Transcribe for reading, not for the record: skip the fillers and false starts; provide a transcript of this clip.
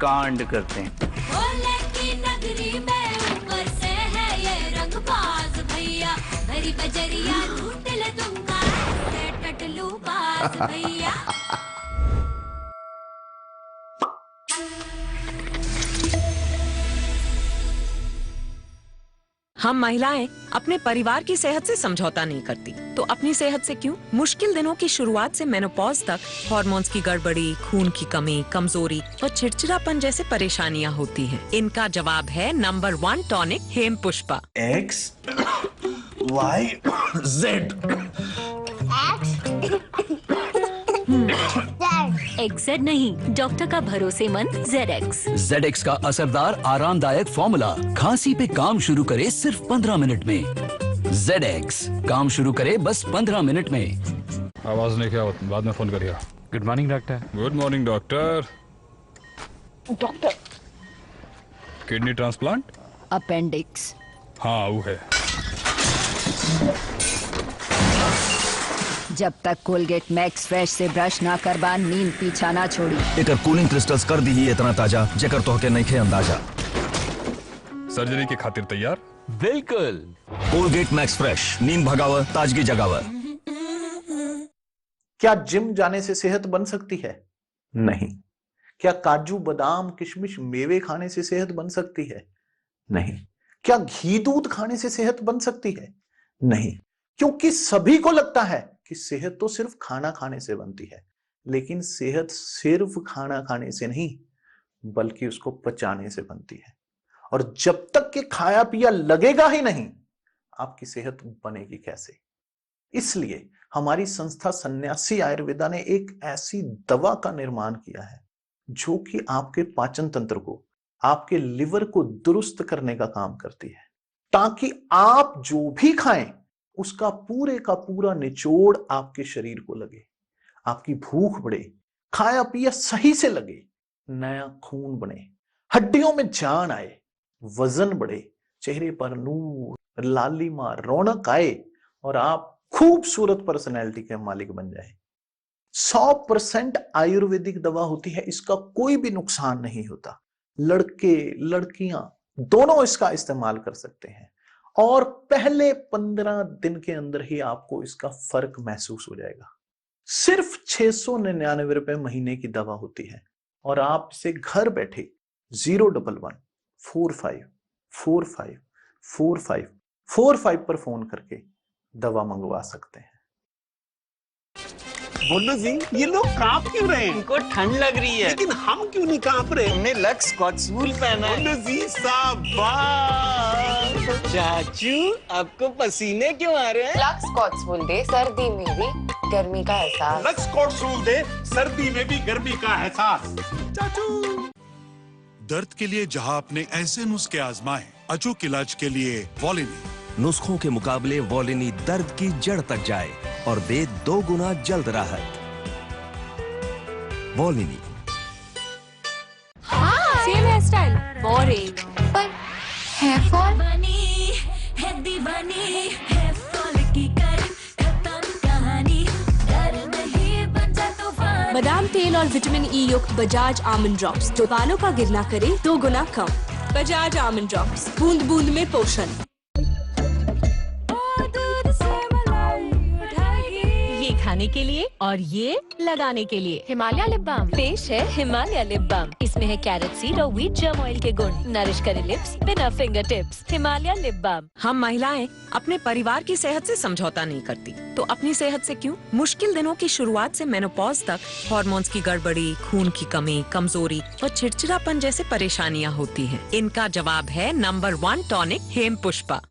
कांड करते हैं। भोले की नगरी में ऊपर से है ये रंगबाज भैया, भरी बजरिया लूट ले दूंगा, ऐसे टटलू बाज भैया। हम महिलाएं अपने परिवार की सेहत से समझौता नहीं करती, तो अपनी सेहत से क्यों? मुश्किल दिनों की शुरुआत से मेनोपॉज तक हार्मोन्स की गड़बड़ी, खून की कमी, कमजोरी और चिड़चिड़ापन जैसे परेशानियां होती हैं। इनका जवाब है number 1 tonic Hem Pushpa. X Y Z। XZ नहीं, डॉक्टर का भरोसेमंद ZX। ZX का असरदार आरामदायक फॉर्मूला खांसी पे काम शुरू करे सिर्फ 15 मिनट में। ZX काम शुरू करे बस 15 मिनट में। आवाज नहीं किया, बाद में फोन करिएगा। Good morning doctor. Good morning doctor. Doctor, kidney transplant? Appendix. हाँ वो है। जब तक कोलगेट मैक्स फ्रेश से ब्रश ना करबान, नींद पीछा ना छोड़ी। एकर कूलिंग क्रिस्टल्स कर दी ही इतना ताजा जेकर तोहके नहीं खे अंदाजा। सर्जरी की खातिर तैयार? बिल्कुल। कोलगेट मैक्स फ्रेश, नींद भगाव, ताजगी जगाव। क्या जिम जाने से सेहत बन सकती है? नहीं। क्या काजू बादाम किशमिश मेवे खाने से सेहत बन सकती है? नहीं। क्या घी दूध खाने से सेहत बन सकती है? नहीं। क्योंकि सभी को लगता है कि सेहत तो सिर्फ खाना खाने से बनती है, लेकिन सेहत सिर्फ खाना खाने से नहीं बल्कि उसको पचाने से बनती है। और जब तक कि खाया पिया लगेगा ही नहीं, आपकी सेहत बनेगी कैसे? इसलिए हमारी संस्था सन्यासी आयुर्वेदा ने एक ऐसी दवा का निर्माण किया है जो कि आपके पाचन तंत्र को, आपके लिवर को दुरुस्त करने का काम करती है, ताकि आप जो भी खाएं उसका पूरे का पूरा निचोड़ आपके शरीर को लगे, आपकी भूख बढ़े, खाया पिया सही से लगे, नया खून बने, हड्डियों में जान आए, वजन बढ़े, चेहरे पर नूर, लालिमा, रौनक आए और आप खूबसूरत पर्सनैलिटी के मालिक बन जाए। 100% आयुर्वेदिक दवा होती है, इसका कोई भी नुकसान नहीं होता। लड़के लड़कियां दोनों इसका इस्तेमाल कर सकते हैं और पहले 15 दिन के अंदर ही आपको इसका फर्क महसूस हो जाएगा। सिर्फ 699 रुपए महीने की दवा होती है और आप इसे घर बैठे 01145454545 पर फोन करके दवा मंगवा सकते हैं। बोलो जी, ये लोग कांप क्यों रहे हैं? उनको ठंड लग रही है, लेकिन हम क्यों नहीं कांप रहे? हमने लक्स स्कॉट्सवूल पहना है। बोलो जी, शाबाश। चाचू आपको पसीने क्यों आ रहे हैं? लक्स स्कॉट्सवूल दे, सर्दी में भी गर्मी का एहसास। लक्स स्कॉट्सवूल दे, सर्दी में भी गर्मी का एहसास। चाचू। दर्द के लिए जहां आपने ऐसे नुस्खे आजमाए, अचूक इलाज के लिए वॉलिनी। नुस्खों के मुकाबले वॉलिनी दर्द की जड़ तक जाए और दे 2 गुना जल्द राहत। Volini. Same here style, boring, पर हेयर फॉल बनी है दीवानी, हेयर फॉल की कर खत्म कहानी, डर नहीं बन जा तूफान। बादाम तेल और विटामिन ई युक्त बजाज आमंड ड्रॉप्स, जो बालों का गिरना करे 2 गुना कम। बजाज आमंड ड्रॉप्स, बूंद बूंद में पोषण। खाने के लिए और ये लगाने के लिए हिमालय लिप बाम पेश है। हिमालय लिप बाम, इसमें है कैरेट सीड और व्हीट जर्म ऑयल के गुण, नरिश करे लिप्स बिना finger tips. Himalaya lip balm. हम महिलाएं अपने परिवार की सेहत से समझौता नहीं करती, तो अपनी सेहत से क्यों? मुश्किल दिनों की शुरुआत से मेनोपॉज तक हार्मोन्स की गड़बड़ी, खून की कमी, कमजोरी और चिड़चिड़ापन जैसे परेशानियां होती हैं। इनका जवाब है नंबर 1 टॉनिक हेम पुष्पा।